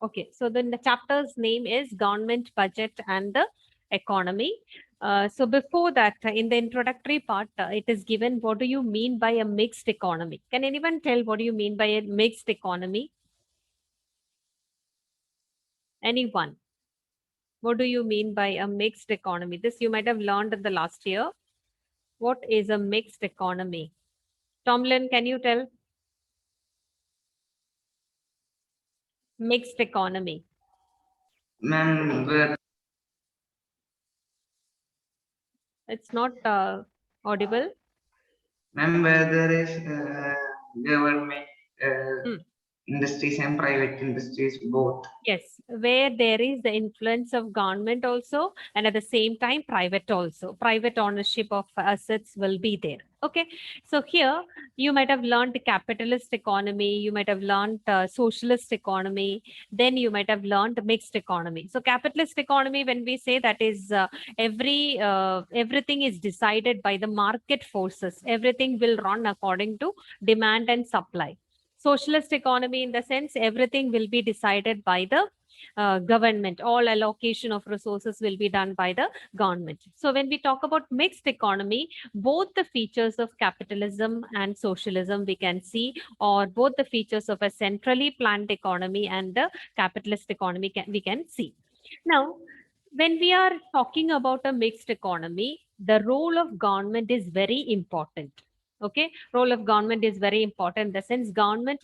Okay, so then the chapter's name is Government Budget and the Economy. So before that, in the introductory part, it is given what do you mean by a mixed economy? Can anyone tell what do you mean by a mixed economy? Anyone? What do you mean by a mixed economy? This you might have learned in the last year. What is a mixed economy? Tomlin, can you tell? Mixed economy. Ma'am, It's not audible. where there is government Hmm. industries and private industries both. Yes, where there is the influence of government also, and at the same time, private also. Private ownership of assets will be there. Okay, so here you might have learned capitalist economy, you might have learned socialist economy, then you might have learned mixed economy. So capitalist economy, when we say that is everything is decided by the market forces. Everything will run according to demand and supply. Socialist economy in the sense everything will be decided by the government. All allocation of resources will be done by the government. So when we talk about mixed economy, both the features of capitalism and socialism we can see, or both the features of a centrally planned economy and the capitalist economy we can see. Now, when we are talking about a mixed economy, the role of government is very important. Okay, role of government is very important in the sense government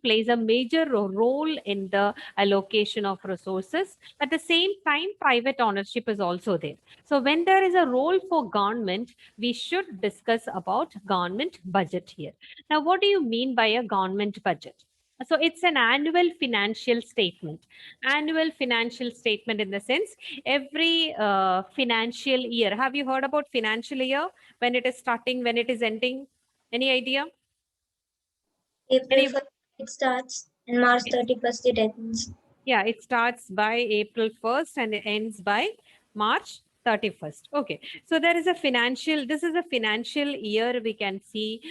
plays a major role in the allocation of resources. At the same time, private ownership is also there. So when there is a role for government, we should discuss about government budget here. Now, what do you mean by a government budget? So it's an annual financial statement. Annual financial statement in the sense every financial year. Have you heard about financial year? When it is starting, when it is ending? Any idea? April Any? 1st it starts and March 31st it ends. Yeah, it starts by April 1st and it ends by March 31st. Okay, so there is a this is a financial year we can see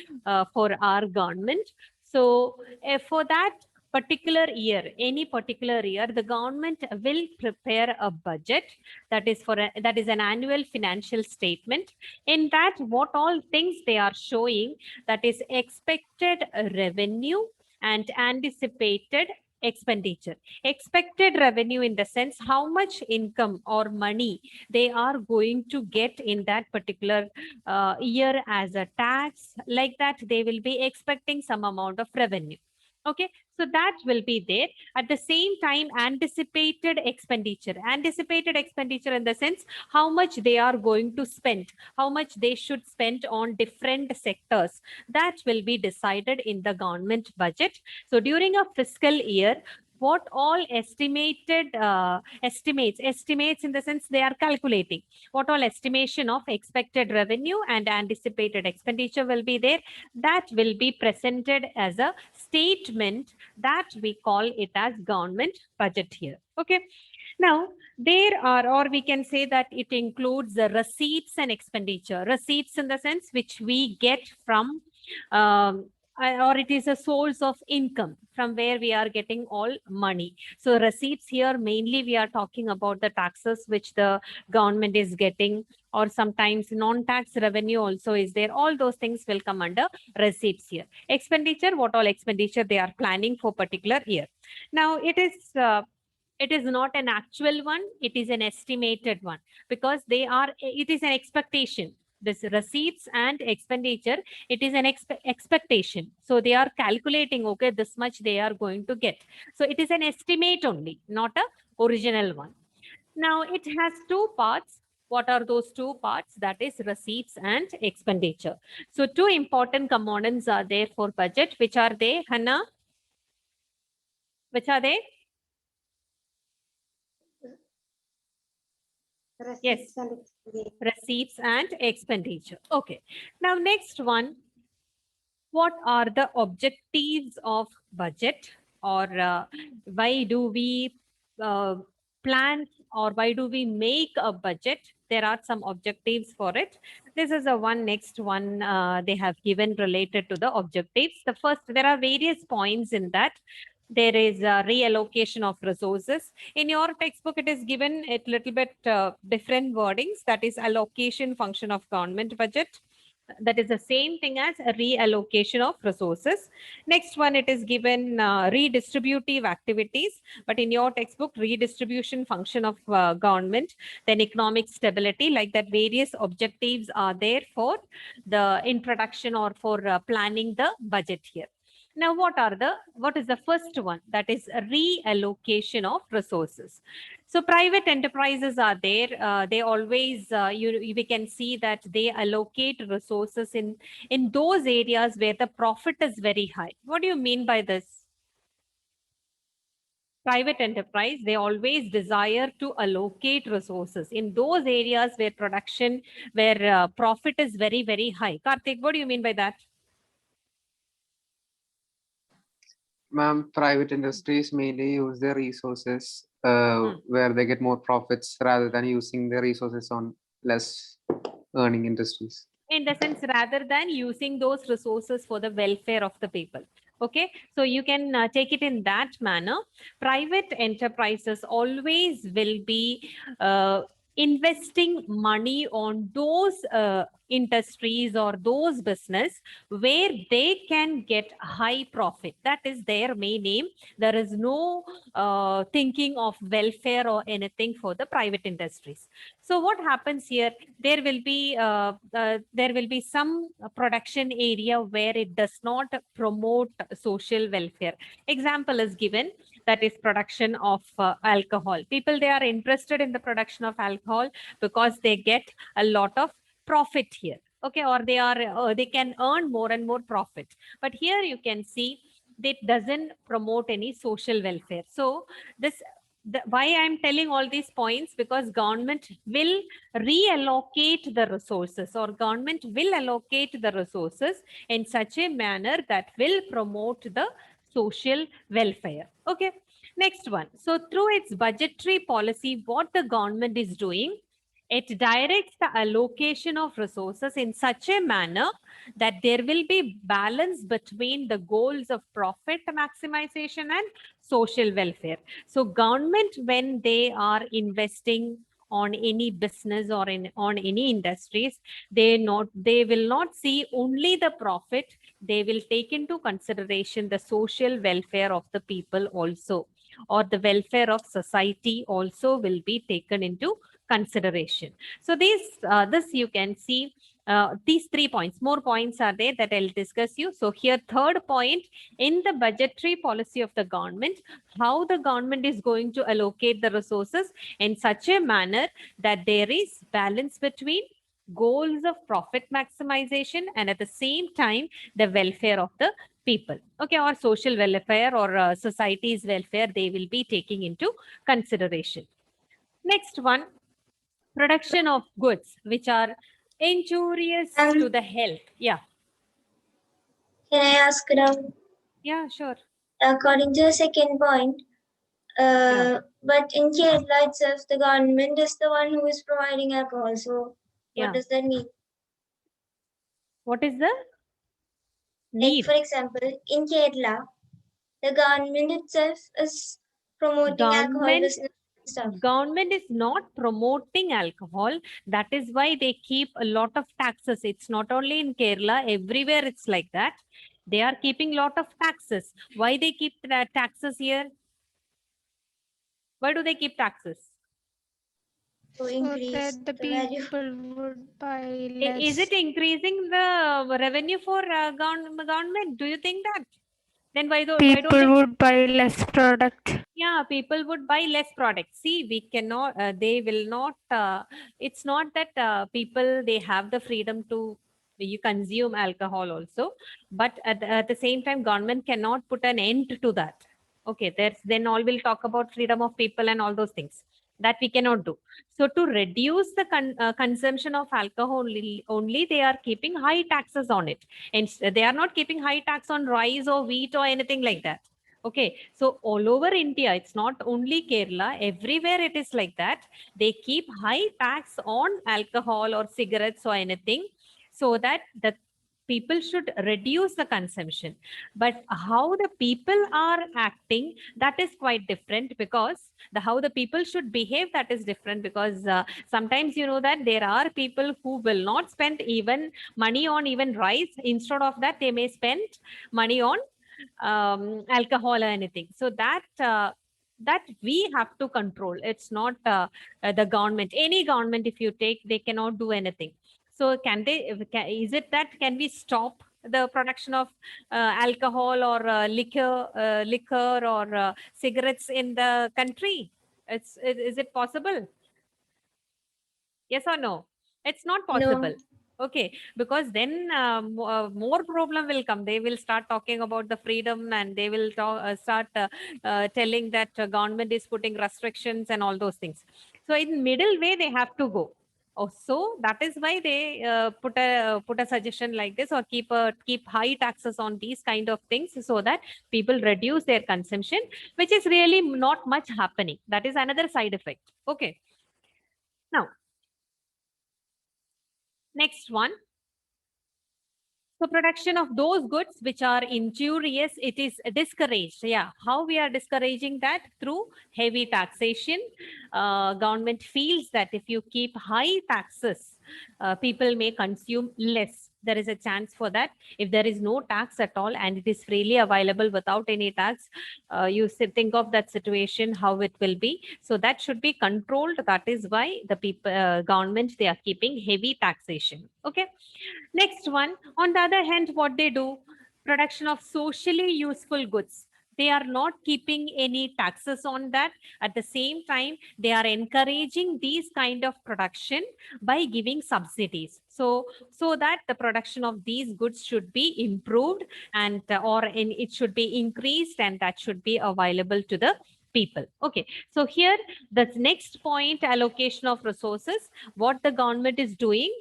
for our government. So for that particular year, any particular year, the government will prepare a budget that is that is an annual financial statement. In that, what all things they are showing, that is expected revenue and anticipated expenditure. Expected revenue in the sense how much income or money they are going to get in that particular year as a tax. Like that, they will be expecting some amount of revenue. Okay, so that will be there. At the same time, anticipated expenditure in the sense how much they are going to spend, how much they should spend on different sectors, that will be decided in the government budget. So during a fiscal year, what all estimates in the sense they are calculating what all estimation of expected revenue and anticipated expenditure will be there, that will be presented as a statement, that we call it as government budget here. Okay, now there are, or we can say that it includes the receipts and expenditure. Receipts in the sense which we get from or it is a source of income from where we are getting all money. So receipts here, mainly we are talking about the taxes which the government is getting, or sometimes non-tax revenue also is there. All those things will come under receipts here. Expenditure, what all expenditure they are planning for particular year. Now it is not an actual one, it is an estimated one, because it is an expectation. This receipts and expenditure, it is an expectation. So they are calculating, okay, this much they are going to get. So it is an estimate only, not a original one. Now it has two parts. What are those two parts? That is receipts and expenditure. So two important components are there for budget. Which are they, Hannah? Which are they? Yes, receipts and expenditure. Okay. Now, next one, what are the objectives of budget, or why do we plan, or why do we make a budget? There are some objectives for it. This is the next one they have given related to the objectives. The first, there are various points in that. There is a reallocation of resources. In your textbook, it is given a little bit different wordings. That is allocation function of government budget. That is the same thing as a reallocation of resources. Next one, it is given redistributive activities. But in your textbook, redistribution function of government, then economic stability, like that various objectives are there for the introduction or for planning the budget here. Now, what is the first one? That is a reallocation of resources. So private enterprises are there. They always, we can see that they allocate resources in those areas where the profit is very high. What do you mean by this? Private enterprise, they always desire to allocate resources in those areas where profit is very, very high. Karthik, what do you mean by that? Ma'am, private industries mainly use their resources where they get more profits rather than using their resources on less earning industries. In the sense, rather than using those resources for the welfare of the people. Okay, so you can take it in that manner. Private enterprises always will be investing money on those industries or those business where they can get high profit. That is their main aim. There is no thinking of welfare or anything for the private industries. So what happens here? There will be some production area where it does not promote social welfare. Example is given, that is production of alcohol. People, they are interested in the production of alcohol because they get a lot of profit here. Okay, or they can earn more and more profit. But here you can see that doesn't promote any social welfare. So why I'm telling all these points, because government will reallocate the resources, or government will allocate the resources in such a manner that will promote the social welfare. Okay, next one. So through its budgetary policy, what the government is doing, it directs the allocation of resources in such a manner that there will be balance between the goals of profit maximization and social welfare. So government, when they are investing on any business or on any industries, they will not see only the profit. They will take into consideration the social welfare of the people also, or the welfare of society also will be taken into consideration. So this you can see these 3 points. More points are there that I'll discuss you. So here, third point, in the budgetary policy of the government, how the government is going to allocate the resources in such a manner that there is balance between goals of profit maximization and at the same time the welfare of the people. Okay, or social welfare or society's welfare, they will be taking into consideration. Next one, production of goods which are injurious to the health. Yeah. Can I ask now? Yeah, sure. According to the second point, but in Kerala itself, the government is the one who is providing alcohol. So what does that mean? What is the Like, need? for example, in Kerala, the government itself is promoting alcohol business stuff. Government is not promoting alcohol. That is why they keep a lot of taxes. It's not only in Kerala, everywhere it's like that. They are keeping a lot of taxes. Why they keep taxes here? Why do they keep taxes? To increase that the value. people would buy less. Is it increasing the revenue for government? Do you think that? Then why don't People would buy less product. Yeah, people would buy less products. See, we cannot, they will not, it's not that people, they have the freedom to you consume alcohol also, but at the same time, government cannot put an end to that. Okay, then all will talk about freedom of people and all those things that we cannot do. So to reduce the consumption of alcohol only, they are keeping high taxes on it. And they are not keeping high tax on rice or wheat or anything like that. Okay, so all over India, it's not only Kerala, everywhere it is like that. They keep high tax on alcohol or cigarettes or anything, so that the people should reduce the consumption. But how the people are acting, that is quite different, because how the people should behave, that is different, because sometimes you know that there are people who will not spend even money on even rice. Instead of that, they may spend money on alcohol or anything. So that we have to control. It's not the government. Any government, if you take, they cannot do anything. So is it that can we stop the production of alcohol or liquor or cigarettes in the country? Is it possible? Yes or no? It's not possible. Okay, because then more problem will come. They will start talking about the freedom, and they will start telling that government is putting restrictions and all those things. So in middle way, they have to go. Oh, so that is why they put a suggestion like this, or keep high taxes on these kind of things, so that people reduce their consumption, which is really not much happening. That is another side effect. Okay. Now, next one. So production of those goods which are injurious, it is discouraged. Yeah, how we are discouraging that? Through heavy taxation. Government feels that if you keep high taxes, people may consume less. There is a chance for that. If there is no tax at all and it is freely available without any tax, you think of that situation, how it will be. So that should be controlled. That is why the people, government, they are keeping heavy taxation. Okay. Next one, on the other hand, what they do, production of socially useful goods. They are not keeping any taxes on that. At the same time, they are encouraging these kind of production by giving subsidies. So that the production of these goods should be improved, and it should be increased, and that should be available to the people. Okay, so here the next point, allocation of resources, what the government is doing,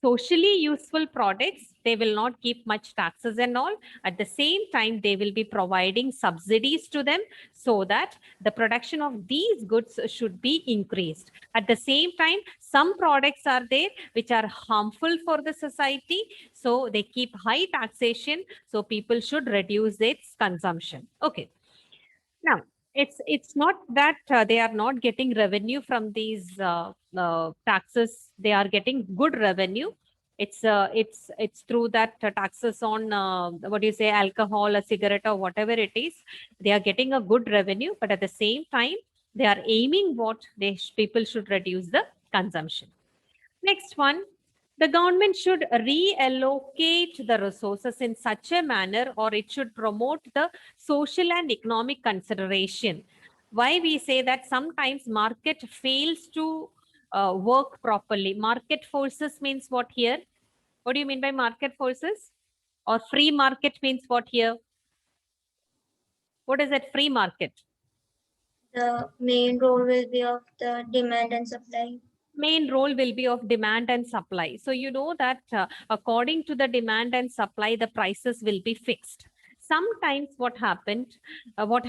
socially useful products, they will not keep much taxes and all. At the same time, they will be providing subsidies to them, so that the production of these goods should be increased. At the same time, some products are there which are harmful for the society, so they keep high taxation, so people should reduce its consumption. Okay. Now, it's not that they are not getting revenue from these taxes. They are getting good revenue. It's through that taxes on what do you say, alcohol, a cigarette, or whatever it is. They are getting a good revenue, but at the same time, they are aiming what people should reduce the consumption. Next one, the government should reallocate the resources in such a manner, or it should promote the social and economic consideration. Why we say that sometimes market fails to work properly. Market forces means what here? What do you mean by market forces? Or free market means what here? What is it, free market? The main role will be of the demand and supply. Main role will be of demand and supply. So you know that according to the demand and supply, the prices will be fixed. Sometimes what happens, when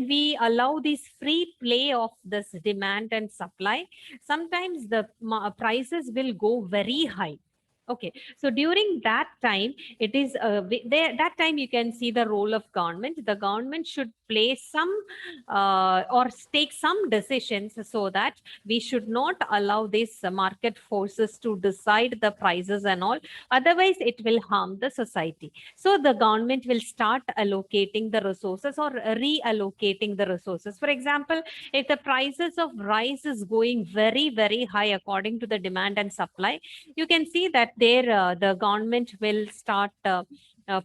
we allow this free play of this demand and supply, sometimes the prices will go very high. Okay, so during that time, it is that time you can see the role of government. The government should play some or take some decisions, so that we should not allow these market forces to decide the prices and all. Otherwise, it will harm the society. So the government will start allocating the resources or reallocating the resources. For example, if the prices of rice is going very, very high according to the demand and supply, you can see that there the government will start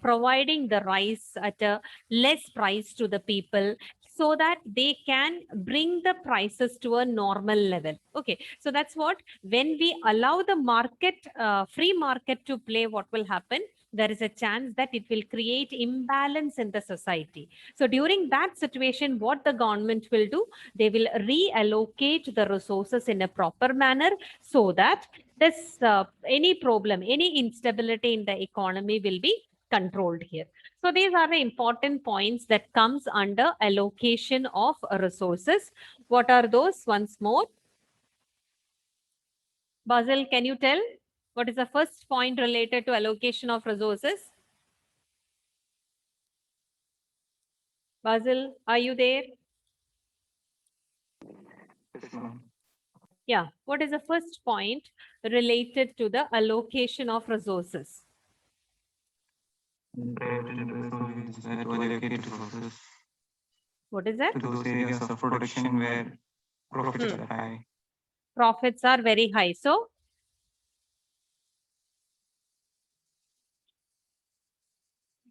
providing the rice at a less price to the people, so that they can bring the prices to a normal level. Okay, so that's what, when we allow the market, free market to play, what will happen? There is a chance that it will create imbalance in the society. So during that situation, what the government will do, they will reallocate the resources in a proper manner, so that this any problem, any instability in the economy will be controlled here. So these are the important points that comes under allocation of resources. What are those? Once more. Basil, can you tell what is the first point related to allocation of resources? Basil, are you there? Yeah, what is the first point related to the allocation of resources? Private enterprise will decide to allocate resources What is that? to those areas of production where profits are high. Profits are very high. So,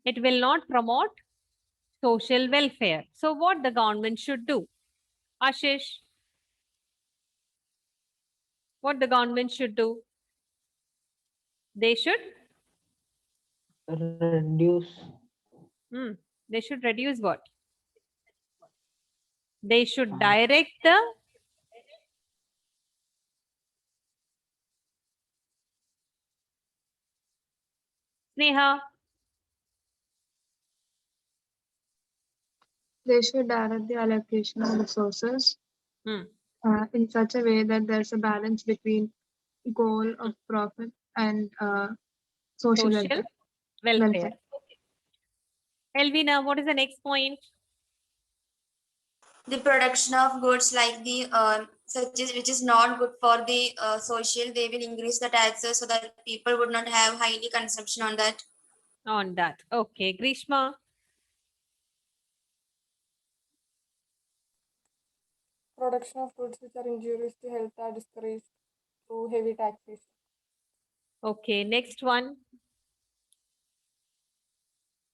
it will not promote social welfare. So, what the government should do? Ashish, what the government should do? They should reduce they should reduce what? They should direct the Sneha. They should direct the allocation of resources Hmm. in such a way that there's a balance between goal of profit and social Social welfare. welfare. Elvina, what is the next point? The production of goods like the which is not good for the social, they will increase the taxes so that people would not have highly consumption on that. On that. Okay, Grishma. Production of goods which are injurious to health are discouraged through heavy taxation. Okay, next one.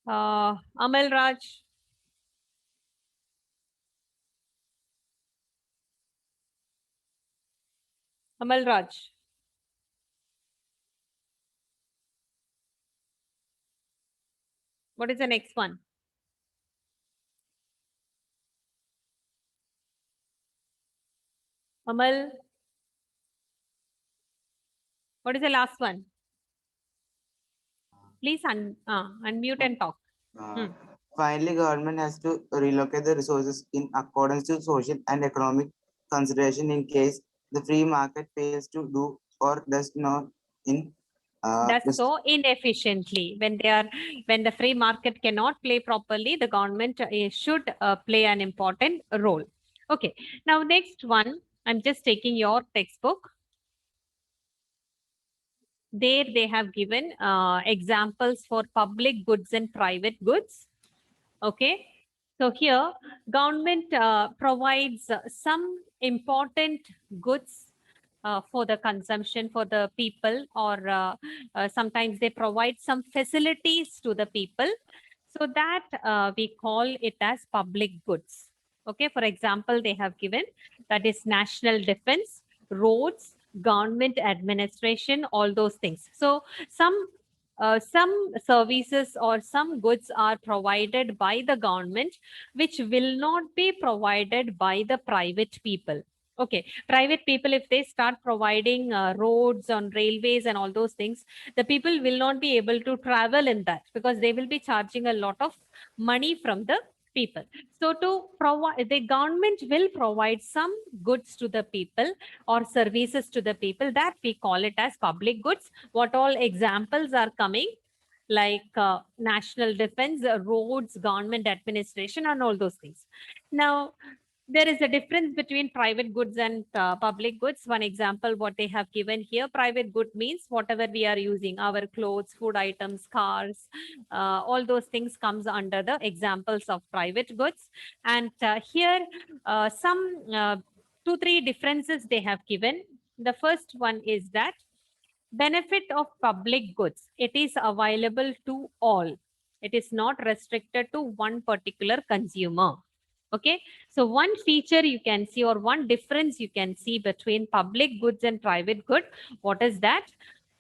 Amal Raj. Amal Raj. What is the next one? Amal. What is the last one? Please unmute and talk. Finally, government has to relocate the resources in accordance to social and economic consideration in case the free market fails to do or does not in Does so inefficiently. When the free market cannot play properly, the government should play an important role. Okay. Now, next one, I'm just taking your textbook. There they have given examples for public goods and private goods. Okay. So here, government provides some important goods for the consumption for the people, or sometimes they provide some facilities to the people. So that we call it as public goods. Okay, for example, they have given that is national defense, roads, government administration, all those things. So some services or some goods are provided by the government, which will not be provided by the private people. Okay, private people, if they start providing roads on railways and all those things, the people will not be able to travel in that because they will be charging a lot of money from the people. So to provide, the government will provide some goods to the people or services to the people, that we call it as public goods. What all examples are coming? Like national defense, roads, government administration, and all those things. Now, there is a difference between private goods and public goods. One example, what they have given here, private good means whatever we are using, our clothes, food items, cars, all those things comes under the examples of private goods. And here, some 2-3 differences they have given. The first one is that benefit of public goods, it is available to all. It is not restricted to one particular consumer. Okay, so one feature you can see, or one difference you can see between public goods and private good. What is that?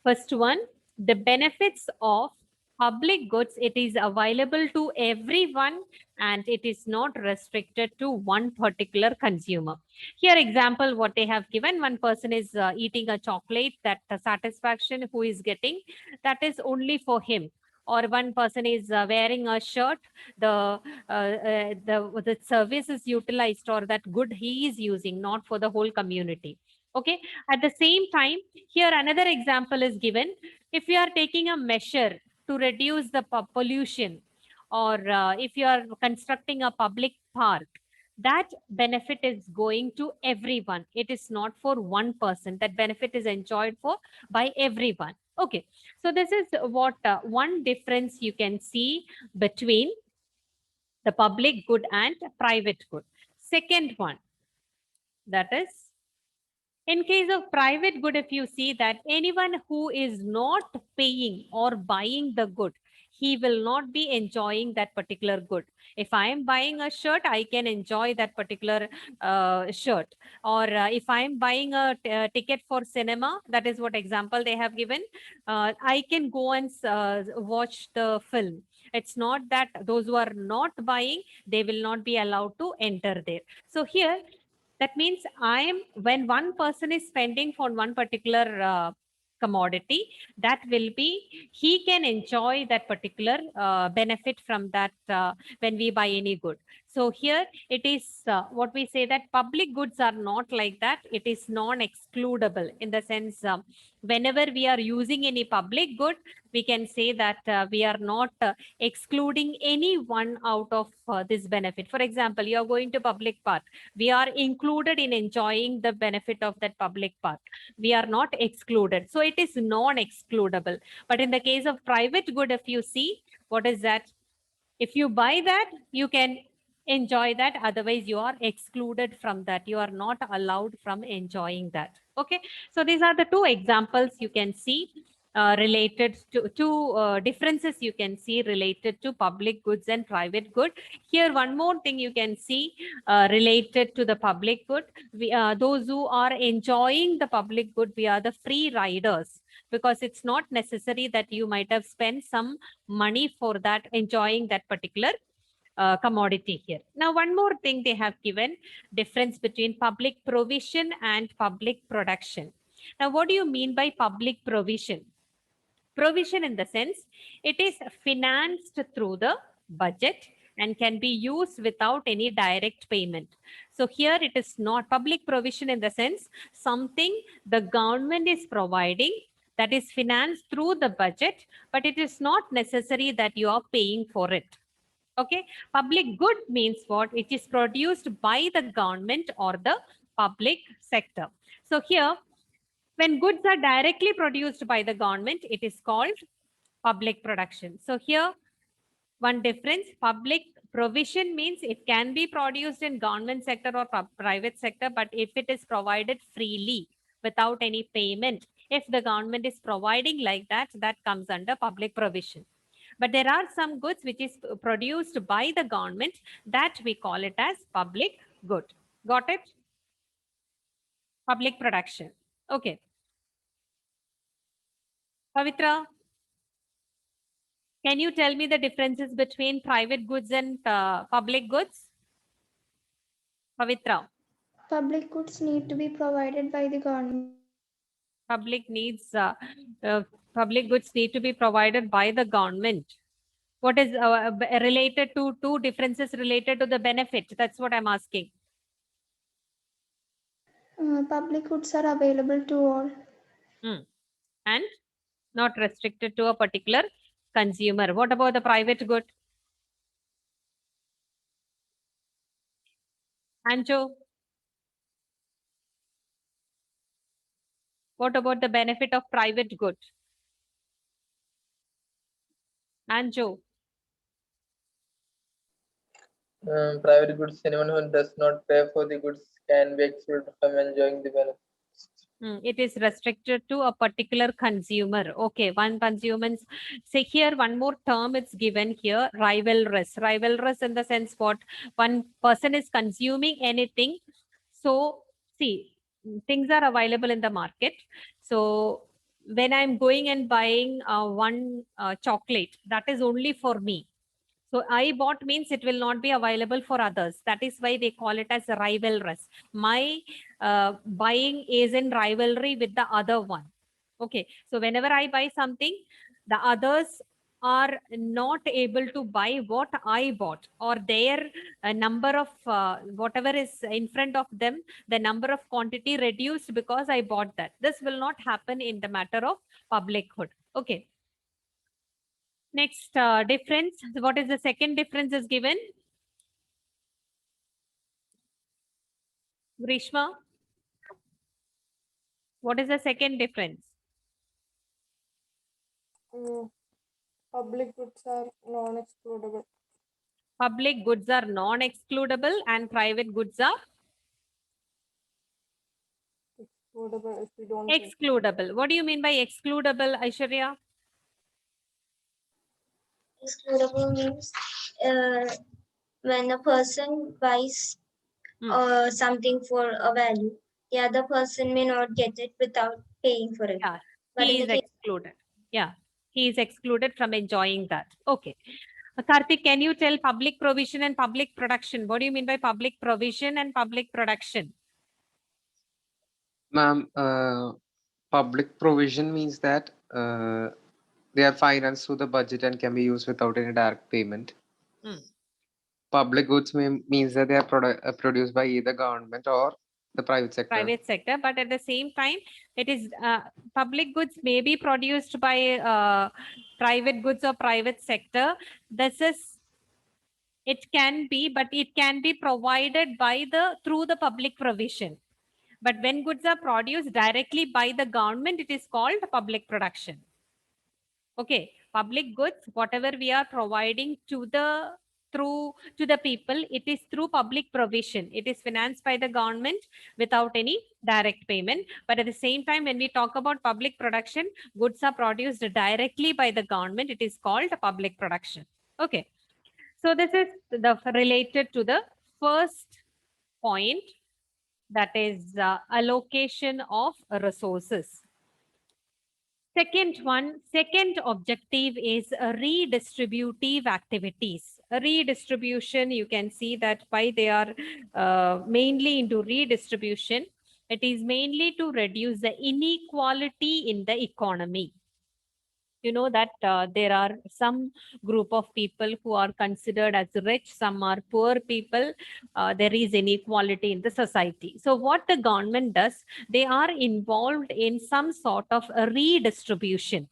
First one, the benefits of public goods, it is available to everyone and it is not restricted to one particular consumer. Here example, what they have given, one person is eating a chocolate, that satisfaction who is getting, that is only for him. Or one person is wearing a shirt, the service is utilized, or that good he is using, not for the whole community. Okay. At the same time, here another example is given. If you are taking a measure to reduce the pollution, or if you are constructing a public park, that benefit is going to everyone. It is not for one person. That benefit is enjoyed for by everyone. Okay. So this is what one difference you can see between the public good and private good. Second one, that is, in case of private good, if you see that anyone who is not paying or buying the good, he will not be enjoying that particular good. If I am buying a shirt, I can enjoy that particular shirt. Or if I am buying a ticket for cinema, that is what example they have given, I can go and watch the film. It's not that those who are not buying, they will not be allowed to enter there. So here, that means when one person is spending for one particular commodity, that will be, he can enjoy that particular benefit from that when we buy any good. So here it is what we say, that public goods are not like that. It is non-excludable, in the sense whenever we are using any public good, we can say that we are not excluding any one out of this benefit. For example, you are going to public park, we are included in enjoying the benefit of that public park. We are not excluded. So it is non-excludable. But in the case of private good, if you see, what is that? If you buy that, you can enjoy that. Otherwise, you are excluded from that. You are not allowed from enjoying that. Okay. So these are the two examples you can see related to differences you can see related to public goods and private good. Here, one more thing you can see related to the public good. Those who are enjoying the public good, we are the free riders, because it's not necessary that you might have spent some money for that, enjoying that particular commodity here. Now, one more thing they have given, difference between public provision and public production. Now, what do you mean by public provision? Provision in the sense, it is financed through the budget and can be used without any direct payment. So here it is not public provision in the sense, something the government is providing that is financed through the budget, but it is not necessary that you are paying for it. Okay. Public good means what? It is produced by the government or the public sector. So here, when goods are directly produced by the government, it is called public production. So here, one difference, public provision means it can be produced in government sector or private sector, but if it is provided freely without any payment, if the government is providing like that, that comes under public provision. But there are some goods which is produced by the government, that we call it as public good. Got it? Public production. Okay. Pavitra, can you tell me the differences between private goods and public goods? Pavitra. Public goods need to be provided by the government. Public goods need to be provided by the government. What is related to two differences related to the benefit? That's what I'm asking. Public goods are available to all. And not restricted to a particular consumer. What about the private good? Anjo, what about the benefit of private good? Anjo. Private goods, anyone who does not pay for the goods can be excluded from enjoying the benefits. It is restricted to a particular consumer. Okay, one consumer. Say here, one more term it's given here, rivalrous. Rivalrous in the sense what? One person is consuming anything. So, see, things are available in the market. So, when I'm going and buying one chocolate, that is only for me. So I bought means it will not be available for others. That is why they call it as rivalrous. My buying is in rivalry with the other one. Okay. So whenever I buy something, the others are not able to buy what I bought, or their number of whatever is in front of them, the number of quantity reduced because I bought that. This will not happen in the matter of publichood. Okay. Next difference. What is the second difference is given? Grishma, what is the second difference? Public goods are non-excludable. Public goods are non-excludable and private goods are Excludable if we don't. excludable. What do you mean by excludable, Aishwarya? Excludable means when a person buys something for a value, the other person may not get it without paying for it. Yeah, But he in is the case excluded. Yeah, he is excluded from enjoying that. Okay. Karthik, can you tell public provision and public production? What do you mean by public provision and public production? Ma'am, public provision means that they are financed through the budget and can be used without any direct payment. Public goods means that they are produced by either government or the private sector. Private sector, but at the same time, it is public goods may be produced by private goods or private sector. This is, it can be, but it can be provided by through the public provision. But when goods are produced directly by the government, it is called public production. Okay, public goods, whatever we are providing to the people, it is through public provision. It is financed by the government without any direct payment. But at the same time, when we talk about public production, goods are produced directly by the government. It is called public production. Okay. So this is related to the first point, that is allocation of resources. Second objective is redistributive activities. Redistribution, you can see that why they are mainly into redistribution. It is mainly to reduce the inequality in the economy. You know that there are some group of people who are considered as rich, some are poor people. There is inequality in the society. So what the government does, they are involved in some sort of a redistribution.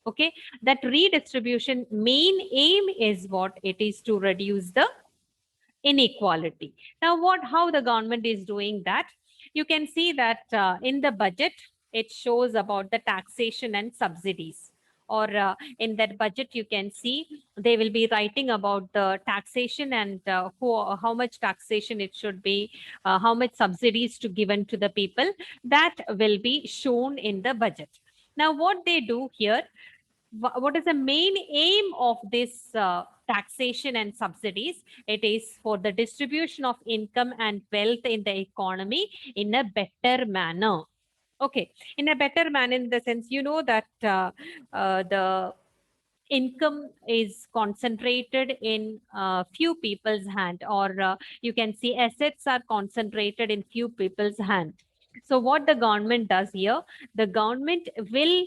Okay, that redistribution main aim is what? It is to reduce the inequality. Now how the government is doing that? You can see that in the budget, it shows about the taxation and subsidies. Or in that budget, you can see they will be writing about the taxation and how much taxation it should be, how much subsidies to given to the people. That will be shown in the budget. Now, what they do here, what is the main aim of this taxation and subsidies? It is for the distribution of income and wealth in the economy in a better manner. Okay, in a better manner in the sense, you know that the income is concentrated in few people's hand, or you can see assets are concentrated in few people's hand. So what the government does here, the government will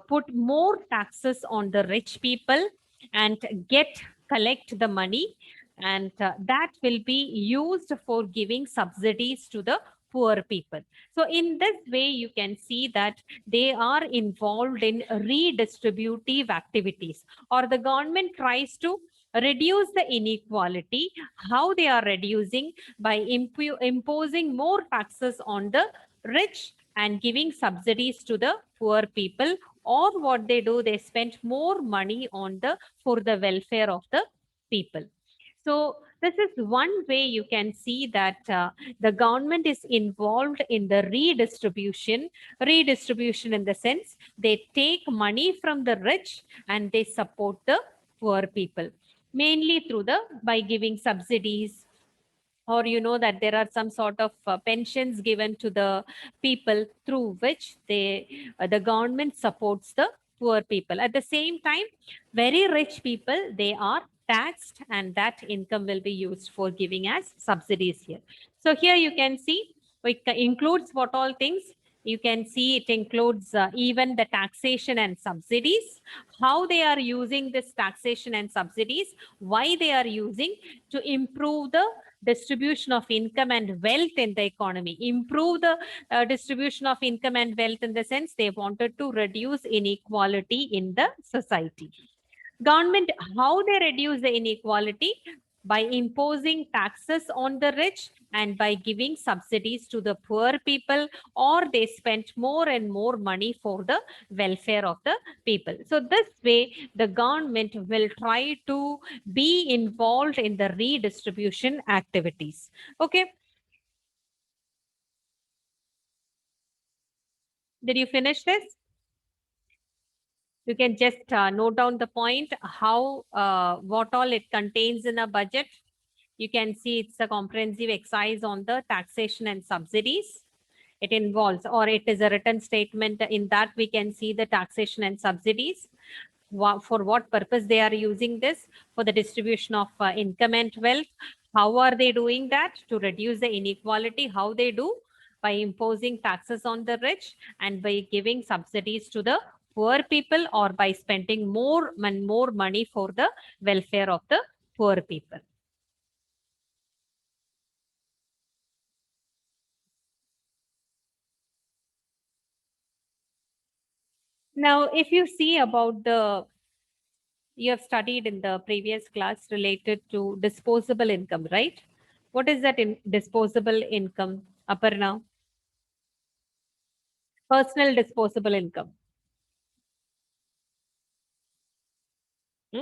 put more taxes on the rich people and collect the money, and that will be used for giving subsidies to the poor people. So in this way, you can see that they are involved in redistributive activities, or the government tries to reduce the inequality. How they are reducing? By imposing more taxes on the rich and giving subsidies to the poor people. Or what they do, they spend more money on for the welfare of the people. So this is one way you can see that the government is involved in the redistribution. Redistribution in the sense they take money from the rich and they support the poor people, mainly by giving subsidies, or you know that there are some sort of pensions given to the people through which the government supports the poor people. At the same time, very rich people, they are taxed, and that income will be used for giving as subsidies here. So here you can see it includes what all things: You can see it includes even the taxation and subsidies, how they are using this taxation and subsidies, why they are using to improve the distribution of income and wealth in the economy. Improve the distribution of income and wealth in the sense they wanted to reduce inequality in the society. Government, how they reduce the inequality? By imposing taxes on the rich and by giving subsidies to the poor people, or they spent more and more money for the welfare of the people. So this way, the government will try to be involved in the redistribution activities. Okay. Did you finish this? You can just note down the point, how, what all it contains in a budget. You can see it's a comprehensive exercise on the taxation and subsidies. It involves, or it is a written statement. In that we can see the taxation and subsidies. For what purpose they are using this? For the distribution of income and wealth. How are they doing that? To reduce the inequality. How they do? By imposing taxes on the rich and by giving subsidies to the poor people, or by spending more and more money for the welfare of the poor people. Now, if you see about you have studied in the previous class related to disposable income, right? What is that in disposable income, Aparna? Personal disposable income. Hmm?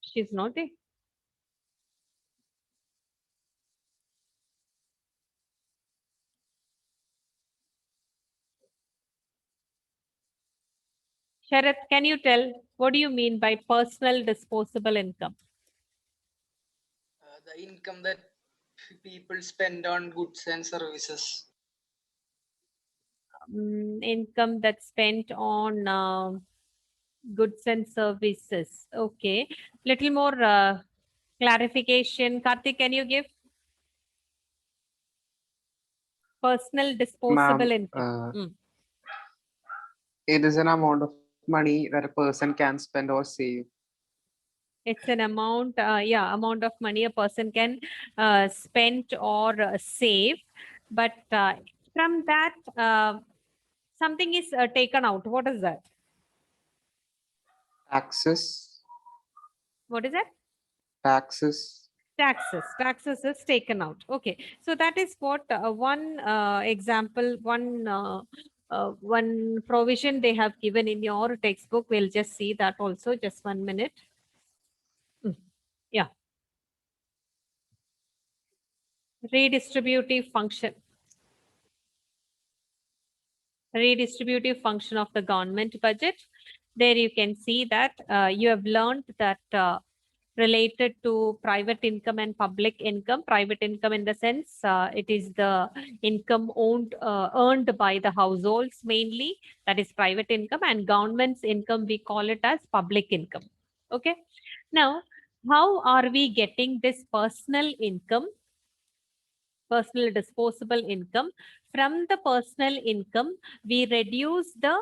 She's not there. Sharath, can you tell what do you mean by personal disposable income? The income that people spend on goods and services. Income that's spent on goods and services. Okay. Little more clarification. Karthik, can you give? Personal disposable income. It is an amount of money that a person can spend or save. It's an amount, amount of money a person can spend or save. But from that, something is taken out. What is that? Taxes. What is that? Taxes. Taxes is taken out. Okay, so that is what one example, one provision they have given in your textbook. We'll just see that also. Just 1 minute. Yeah. Redistributive function. Redistributive function of the government budget. There you can see that you have learned that related to private income and public income. Private income in the sense it is the income earned by the households mainly, that is private income, and government's income we call it as public income. Okay. Now, how are we getting this personal income? Personal disposable income. From the personal income, we reduce the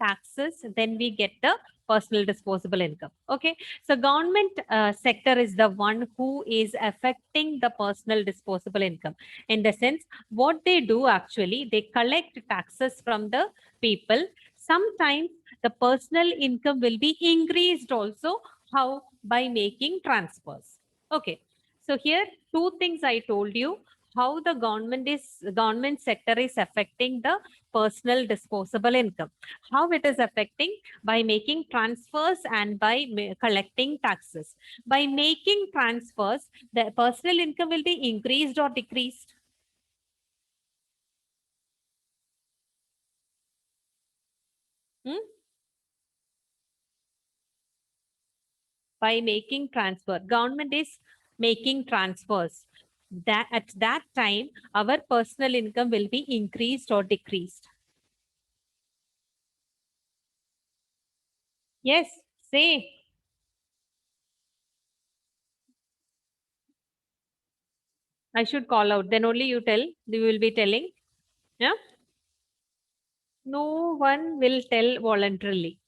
taxes, then we get the personal disposable income. Okay, so government sector is the one who is affecting the personal disposable income. In the sense, what they do actually, they collect taxes from the people. Sometimes the personal income will be increased also. How? By making transfers. Okay, so here two things I told you. How the government sector is affecting the personal disposable income. How it is affecting? By making transfers and by collecting taxes. By making transfers, the personal income will be increased or decreased? By making transfer, government is making transfers. That at that time, our personal income will be increased or decreased? Yes, say. I should call out. Then only you tell. You will be telling. Yeah. No one will tell voluntarily.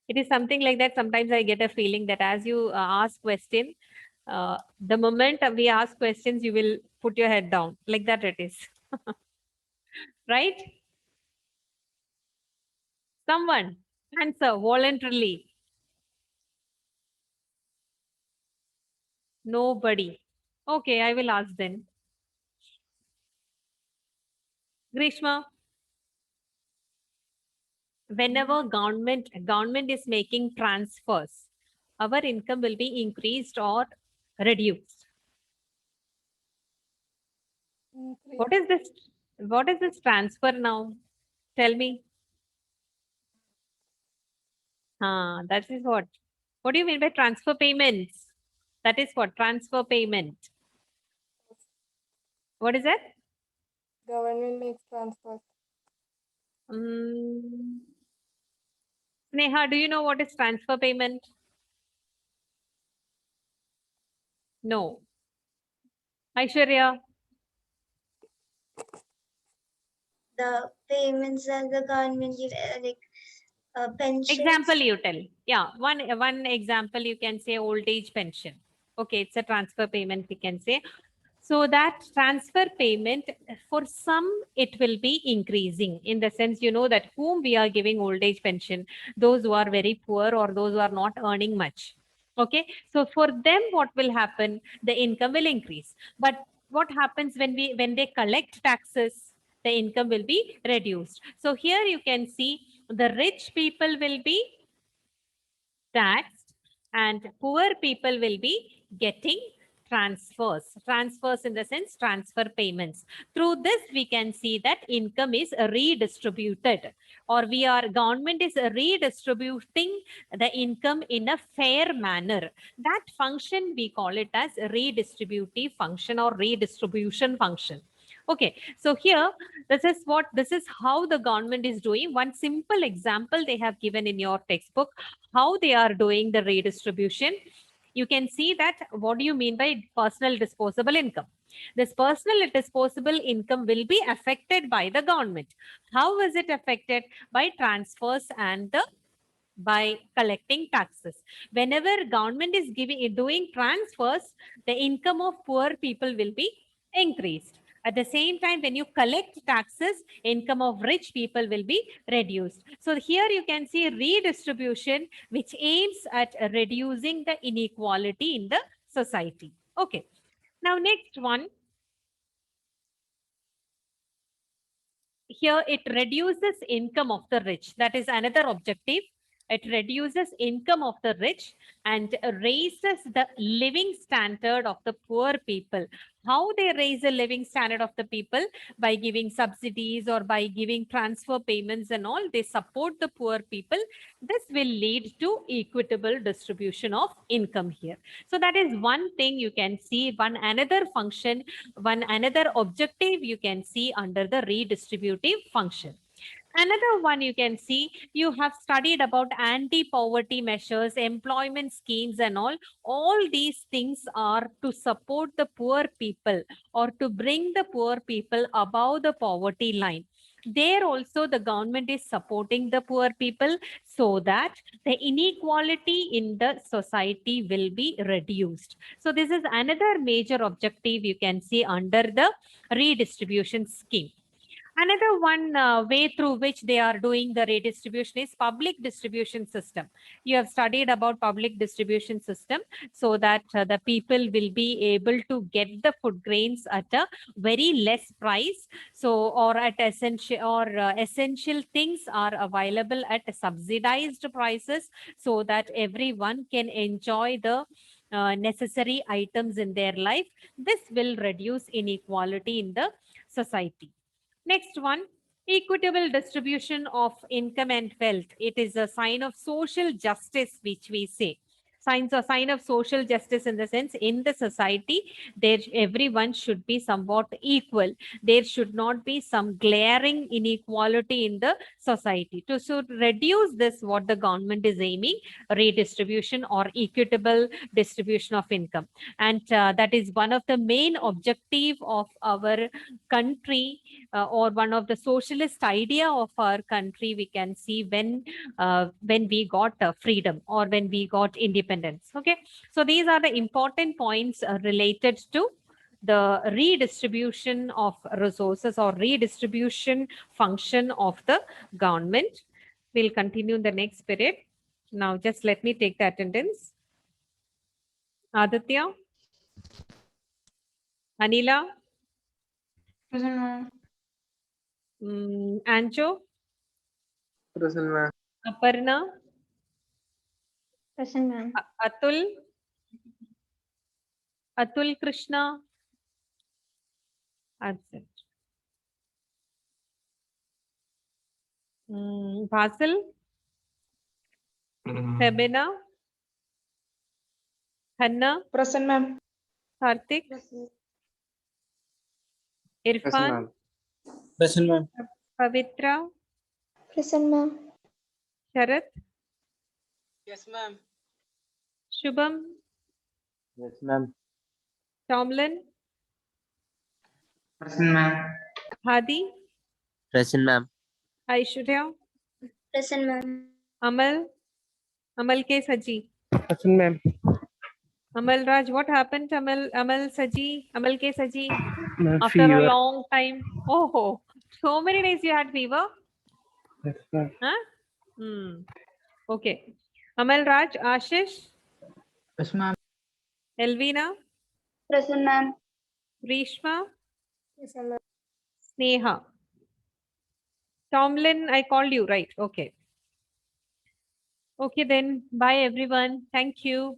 It is something like that. Sometimes I get a feeling that as you ask question, the moment we ask questions, you will put your head down. Like that it is. Right? Someone answer voluntarily. Nobody. Okay, I will ask then. Grishma, whenever government is making transfers, our income will be increased or reduced. What is this? What is this transfer now? Tell me. That is what. What do you mean by transfer payments? That is what transfer payment. What is that? Government makes transfers. Sneha, do you know what is transfer payment? No. Aishwarya, The payments that the government give, like pensions. example you tell. Yeah, one example you can say old age pension. Okay, it's a transfer payment we can say. So that transfer payment, for some, it will be increasing in the sense, you know, that whom we are giving old age pension, those who are very poor or those who are not earning much. Okay, so for them, what will happen? The income will increase. But what happens when they collect taxes? The income will be reduced. So here you can see the rich people will be taxed and poor people will be getting transfers in the sense transfer payments. Through this we can see that income is redistributed, or government is redistributing the income in a fair manner. That function we call it as redistributive function or redistribution function. Okay, so here this is how the government is doing. One simple example they have given in your textbook, how they are doing the redistribution. You can see that. What do you mean by personal disposable income? This personal disposable income will be affected by the government. How is it affected? By transfers and by collecting taxes. Whenever government is doing transfers, the income of poor people will be increased. At the same time, when you collect taxes, income of rich people will be reduced. So here you can see redistribution, which aims at reducing the inequality in the society. Okay. Now, next one. Here it reduces income of the rich. That is another objective. It reduces income of the rich and raises the living standard of the poor people. How they raise the living standard of the people? By giving subsidies or by giving transfer payments and all. They support the poor people. This will lead to equitable distribution of income here. So that is one thing you can see, one another function, one another objective you can see under the redistributive function. Another one you can see, you have studied about anti-poverty measures, employment schemes and all. All these things are to support the poor people or to bring the poor people above the poverty line. There also the government is supporting the poor people so that the inequality in the society will be reduced. So this is another major objective you can see under the redistribution scheme. Another one way through which they are doing the redistribution is public distribution system. You have studied about public distribution system so that the people will be able to get the food grains at a very less price. So, or at essential things are available at subsidized prices so that everyone can enjoy the necessary items in their life. This will reduce inequality in the society. Next one, equitable distribution of income and wealth. It is a sign of social justice, which we say. sign of social justice, in the sense in the society there everyone should be somewhat equal. There should not be some glaring inequality in the society. To reduce this, what the government is aiming, redistribution or equitable distribution of income, and that is one of the main objective of our country, or one of the socialist idea of our country, we can see when we got freedom or when we got independence. Okay, so these are the important points related to the redistribution of resources or redistribution function of the government. We'll continue in the next period. Now just let me take the attendance. Aditya, Anila, Present, ma'am. Anjo, Present, ma'am. Aparna, Present, ma'am. Atul Krishna, absent. Basil, Sabina, Hanna, Present, ma'am. Karthik, Irfan, Present, ma'am. Pavitra, Present, ma'am. Sharath, Yes, ma'am. Shubham, Yes, ma'am. Tomlin, Present, ma'am. Hadi, Present, ma'am. Aishwarya, Present, ma'am. Amal K. Saji. Present, ma'am. Amal Raj, what happened to Amal K. Saji? After Fever. a long time. Oh, so many days you had fever? Yes, ma'am. Huh? Okay. Amal Raj, Ashish, Yes, ma'am. Elvina, Present, ma'am. Rishma, Present, ma'am. Sneha. Tomlin, I called you, right? Okay. Okay then. Bye everyone. Thank you.